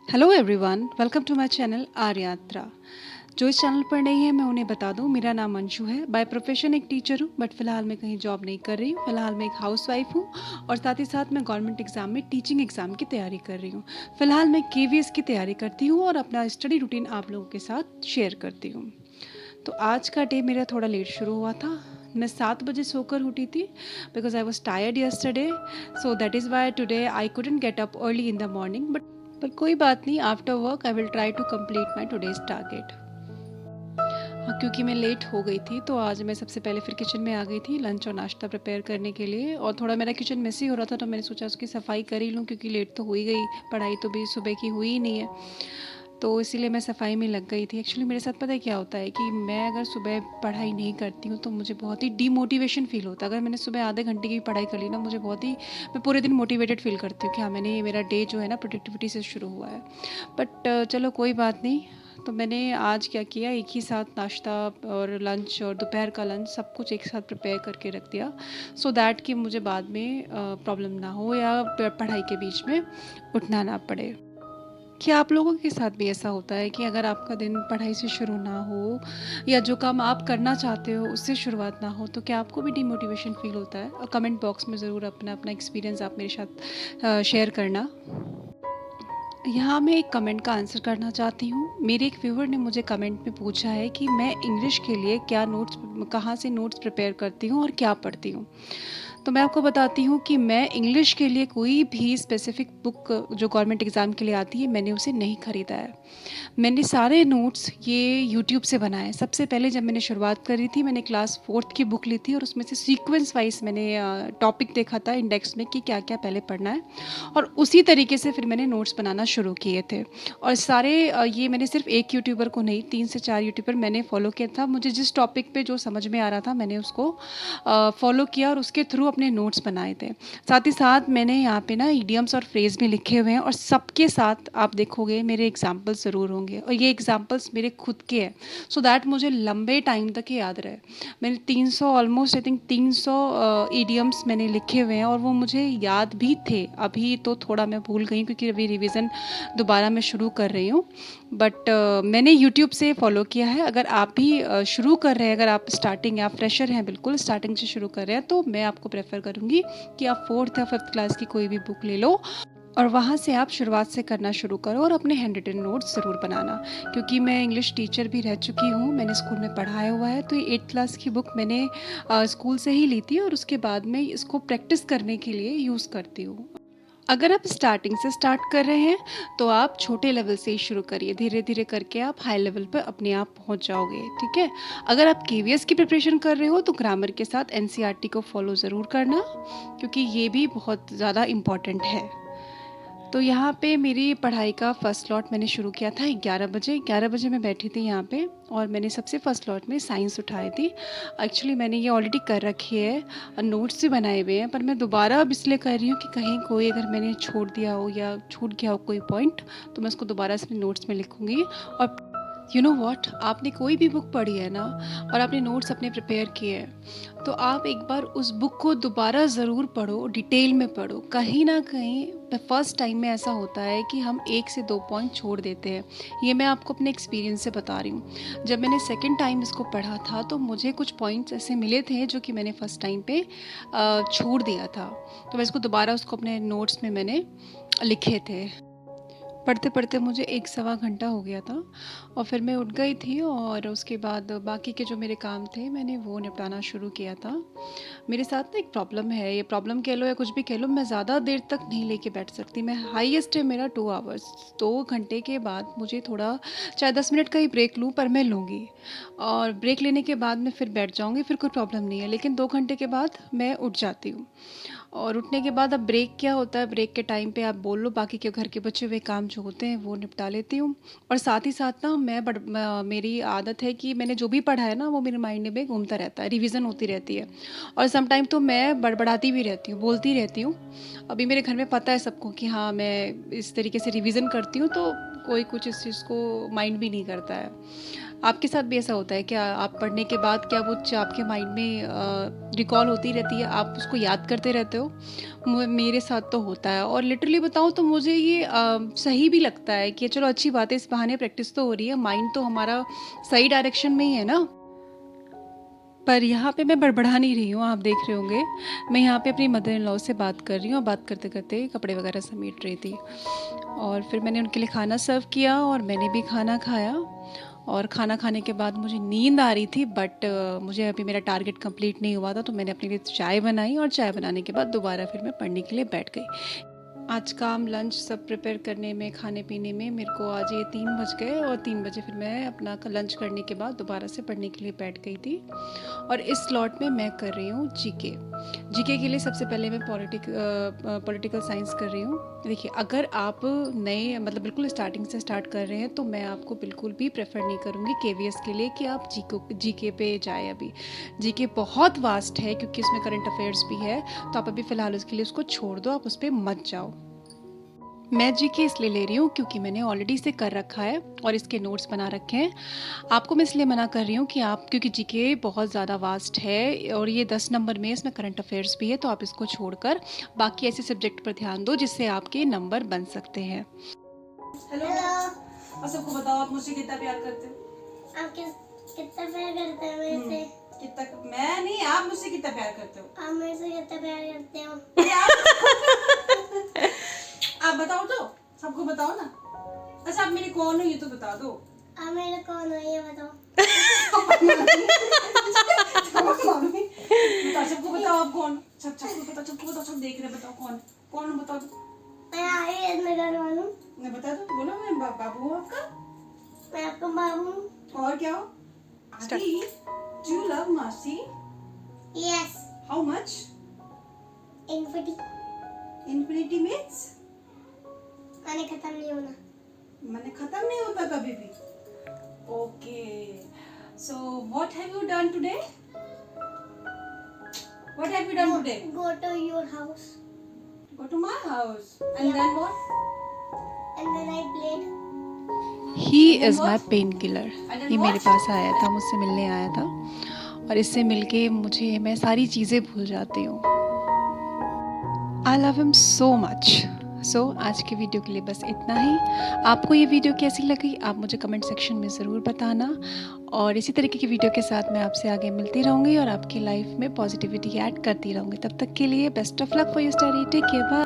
Hello everyone, welcome to my channel Aryatra. जो इस channel पर नहीं है मैं उन्हें बता दूं, मेरा नाम अंशु है। बाय प्रोफेशन एक टीचर हूं, बट फिलहाल मैं कहीं जॉब नहीं कर रही हूं। फिलहाल मैं एक हाउसवाइफ हूं और साथ ही साथ मैं गवर्नमेंट एग्जाम में टीचिंग एग्जाम की तैयारी कर रही हूं। फिलहाल मैं केवीएस की तैयारी करती हूं और अपना स्टडी रूटीन आप लोगों के साथ शेयर करती हूँ। तो आज का डे मेरा थोड़ा लेट शुरू हुआ था। मैं 7 बजे सोकर उठी थी because I was tired yesterday, so that is why today I couldn't get up early in the morning, but पर कोई बात नहीं, after work I will try to complete my today's target. हाँ, क्योंकि मैं लेट हो गई थी तो आज मैं सबसे पहले फिर किचन में आ गई थी लंच और नाश्ता प्रिपेयर करने के लिए। और थोड़ा मेरा किचन मेसी हो रहा था तो मैंने सोचा उसकी सफाई कर ही लूँ, क्योंकि लेट तो हो ही गई, पढ़ाई तो भी सुबह की हुई ही नहीं है। तो इसीलिए मैं सफाई में लग गई थी। एक्चुअली मेरे साथ पता है क्या होता है कि मैं अगर सुबह पढ़ाई नहीं करती हूँ तो मुझे बहुत ही डीमोटिवेशन फील होता है। अगर मैंने सुबह आधे घंटे की पढ़ाई कर ली ना, मुझे बहुत ही, मैं पूरे दिन मोटिवेटेड फील करती हूँ कि हाँ, मैंने, मेरा डे जो है ना प्रोडक्टिविटी से शुरू हुआ है। बट चलो कोई बात नहीं। तो मैंने आज क्या किया, एक ही साथ नाश्ता और लंच और दोपहर का लंच सब कुछ एक साथ प्रिपेयर करके रख दिया, सो दैट कि मुझे बाद में प्रॉब्लम ना हो या पढ़ाई के बीच में उठना ना पड़े। क्या आप लोगों के साथ भी ऐसा होता है कि अगर आपका दिन पढ़ाई से शुरू ना हो या जो काम आप करना चाहते हो उससे शुरुआत ना हो, तो क्या आपको भी डिमोटिवेशन फील होता है? और कमेंट बॉक्स में ज़रूर अपना अपना एक्सपीरियंस आप मेरे साथ शेयर करना। यहाँ मैं एक कमेंट का आंसर करना चाहती हूँ। मेरे एक व्यूवर ने मुझे कमेंट में पूछा है कि मैं इंग्लिश के लिए क्या नोट्स, कहाँ से नोट्स प्रिपेयर करती हूँ और क्या पढ़ती हूँ। तो मैं आपको बताती हूँ कि मैं इंग्लिश के लिए कोई भी स्पेसिफिक बुक जो गवर्नमेंट एग्ज़ाम के लिए आती है मैंने उसे नहीं ख़रीदा है। मैंने सारे नोट्स ये यूट्यूब से बनाए। सबसे पहले जब मैंने शुरुआत करी थी, मैंने क्लास 4th की बुक ली थी और उसमें से सीक्वेंस वाइज मैंने टॉपिक देखा था इंडेक्स में कि क्या क्या पहले पढ़ना है, और उसी तरीके से फिर मैंने नोट्स बनाना शुरू किए थे। और सारे ये मैंने सिर्फ एक यूट्यूबर को नहीं, 3 से 4 यूट्यूबर मैंने फॉलो किया था। मुझे जिस टॉपिक पे जो समझ में आ रहा था मैंने उसको फॉलो किया और उसके थ्रू अपने नोट्स बनाए थे। साथ ही साथ मैंने यहाँ पे ना इडियम्स और फ्रेज भी लिखे हुए हैं, और सबके साथ आप देखोगे मेरे एग्जाम्पल्स ज़रूर होंगे, और ये एग्जाम्पल्स मेरे खुद के हैं, सो दैट मुझे लंबे टाइम तक ये याद रहे। मैंने 300, ऑलमोस्ट आई थिंक 300 इडियम्स मैंने लिखे हुए हैं और वो मुझे याद भी थे। अभी तो थोड़ा मैं भूल गई क्योंकि अभी रिवीजन दोबारा मैं शुरू कर रही हूँ, बट मैंने यूट्यूब से फॉलो किया है। अगर आप भी शुरू कर रहे हैं, अगर आप स्टार्टिंग या फ्रेशर हैं, बिल्कुल स्टार्टिंग से शुरू कर रहे हैं, तो मैं आपको प्रेफर करूँगी कि आप 4th या 5th क्लास की कोई भी बुक ले लो और वहाँ से आप शुरुआत से करना शुरू करो और अपने हैंड रिटन नोट्स ज़रूर बनाना। क्योंकि मैं इंग्लिश टीचर भी रह चुकी हूँ, मैंने स्कूल में पढ़ाया हुआ है, तो ये 8th क्लास की बुक मैंने स्कूल से ही ली थी और उसके बाद में इसको प्रैक्टिस करने के लिए यूज़ करती हूँ। अगर आप स्टार्टिंग से स्टार्ट कर रहे हैं तो आप छोटे लेवल से ही शुरू करिए, धीरे धीरे करके आप हाई लेवल पर अपने आप पहुंच जाओगे, ठीक है। अगर आप केवीएस की प्रिपरेशन कर रहे हो तो ग्रामर के साथ एनसीईआरटी को फॉलो ज़रूर करना, क्योंकि ये भी बहुत ज़्यादा इम्पॉर्टेंट है। तो यहाँ पे मेरी पढ़ाई का फ़र्स्ट लॉट मैंने शुरू किया था 11 बजे। 11 बजे मैं बैठी थी यहाँ पे और मैंने सबसे फ़र्स्ट लॉट में साइंस उठाई थी। एक्चुअली मैंने ये ऑलरेडी कर रखी है और नोट्स भी बनाए हुए हैं, पर मैं दोबारा अब इसलिए कर रही हूँ कि कहीं कोई अगर मैंने छोड़ दिया हो या छूट गया हो कोई पॉइंट, तो मैं उसको दोबारा से अपने नोट्स में लिखूँगी। और यू नो वॉट, आपने कोई भी बुक पढ़ी है ना और आपने नोट्स अपने प्रिपेयर किए हैं, तो आप एक बार उस बुक को दोबारा ज़रूर पढ़ो, डिटेल में पढ़ो। कहीं ना कहीं फर्स्ट टाइम में ऐसा होता है कि हम 1 से 2 पॉइंट छोड़ देते हैं। ये मैं आपको अपने एक्सपीरियंस से बता रही हूँ। जब मैंने सेकंड टाइम इसको पढ़ा था तो मुझे कुछ पॉइंट्स ऐसे मिले थे जो कि मैंने फर्स्ट टाइम पे छोड़ दिया था, तो मैं इसको दोबारा उसको अपने नोट्स में मैंने लिखे थे। पढ़ते पढ़ते मुझे 1 सवा घंटा हो गया था और फिर मैं उठ गई थी और उसके बाद बाकी के जो मेरे काम थे मैंने वो निपटाना शुरू किया था। मेरे साथ ना एक प्रॉब्लम है, ये प्रॉब्लम कह लो या कुछ भी कह लो, मैं ज़्यादा देर तक नहीं लेके बैठ सकती। मैं हाईएस्ट है मेरा 2 आवर्स, 2 घंटे के बाद मुझे थोड़ा, चाहे 10 मिनट का ही ब्रेक लूँ पर मैं लूँगी, और ब्रेक लेने के बाद मैं फिर बैठ जाऊँगी, फिर कोई प्रॉब्लम नहीं है। लेकिन 2 घंटे के बाद मैं उठ जाती हूँ, और उठने के बाद अब ब्रेक क्या होता है, ब्रेक के टाइम पे आप बोल लो, बाकी के घर के बचे हुए काम जो होते हैं वो निपटा लेती हूँ। और साथ ही साथ ना मेरी आदत है कि मैंने जो भी पढ़ा है ना वो मेरे माइंड में घूमता रहता है, रिवीजन होती रहती है, और सम टाइम तो मैं बड़बड़ाती भी रहती हूँ, बोलती रहती हूँ। अभी मेरे घर में पता है सबको कि हाँ मैं इस तरीके से रिवीजन करती हूँ, तो कोई कुछ इस चीज़ को माइंड भी नहीं करता है। आपके साथ भी ऐसा होता है क्या? आप पढ़ने के बाद क्या वो आपके माइंड में रिकॉल होती रहती है, आप उसको याद करते रहते हो? मेरे साथ तो होता है, और लिटरली बताऊँ तो मुझे ये सही भी लगता है कि चलो अच्छी बात है, इस बहाने प्रैक्टिस तो हो रही है, माइंड तो हमारा सही डायरेक्शन में ही है ना। पर यहाँ पे मैं बड़बड़ा नहीं रही हूँ, आप देख रहे होंगे। मैं यहाँ पे अपनी मदर इन लॉ से बात कर रही हूँ, और बात करते करते कपड़े वगैरह समेट रही थी। और फिर मैंने उनके लिए खाना सर्व किया, और मैंने भी खाना खाया। और खाना खाने के बाद मुझे नींद आ रही थी, बट मुझे अभी मेरा टारगेट कंप्लीट नहीं हुआ था, तो मैंने अपने लिए चाय बनाई, और चाय बनाने के बाद दोबारा फिर मैं पढ़ने के लिए बैठ गई। आज काम, लंच सब प्रिपेयर करने में, खाने-पीने में मेरे को आज ये 3 बज गए, और 3 बजे फिर मैं अपना लंच करने के बाद दोबारा से पढ़ने के लिए बैठ गई थी। और इस स्लॉट में मैं कर रही हूँ जीके। जीके के लिए सबसे पहले मैं पॉलिटिकल साइंस कर रही हूँ। देखिए, अगर आप नए मतलब बिल्कुल स्टार्टिंग से स्टार्ट कर रहे हैं, तो मैं आपको बिल्कुल भी प्रेफर नहीं करूँगी केवीएस के लिए कि आप जीके पे जाएँ अभी। जीके बहुत वास्ट है, क्योंकि उसमें करंट अफेयर्स भी है, तो आप अभी फ़िलहाल उसके लिए उसको छोड़ दो, आप उस पे मत जाओ। मैं जीके इसलिए ले रही हूँ क्योंकि मैंने ऑलरेडी इसे कर रखा है और इसके नोट्स बना रखे हैं। आपको मैं इसलिए मना कर रही हूँ कि आप, क्योंकि जीके बहुत ज़्यादा वास्ट है, और ये 10 नंबर में, इसमें करंट अफेयर्स भी है, तो आप इसको छोड़कर बाकी ऐसे सब्जेक्ट पर ध्यान दो जिससे आपके नंबर बन सकते हैं। हेलो। और सबको बताओ, आप मुझसे कितना प्यार करते हो? आप कितना प्यार करते हो मेरे से? कितना? मैं नहीं, आप मुझसे कितना प्यार करते हो? आप मेरे से कितना प्यार करते हो? आप बताओ तो, सबको बताओ ना। अच्छा, आप मेरे कौन हो ये तो बता दो। आप मेरे कौन हो ये बताओ। सबको बताओ आप कौन। सबको बताओ, सबको बताओ, सब देख रहे, बताओ कौन कौन, बताओ तो। मैं आई घर वालू। मैं बता दो, बोलो। मैं बाबू हूँ आपका। मैं आपका बाबू हूँ। और क्या हो? आदि, do you love Marcy? Yes. How much? Infinity. Infinity means? मैंने खत्म नहीं होना। मैंने खत्म नहीं होता कभी भी। Okay. So what have you done today? What have you done today? Go to your house. Go to my house. And then what? And then I played. He is my pain killer. ये मेरे पास आया था, मुझसे मिलने आया था, और इससे मिलके मैं सारी चीज़ें भूल जाती हूँ। I love him so much. So आज के वीडियो के लिए बस इतना ही। आपको ये वीडियो कैसी लगी, आप मुझे कमेंट सेक्शन में ज़रूर बताना, और इसी तरीके की वीडियो के साथ मैं आपसे आगे मिलती रहूँगी और आपकी लाइफ में पॉजिटिविटी ऐड करती रहूँगी। तब तक के लिए best of luck for your study. Take care, bye.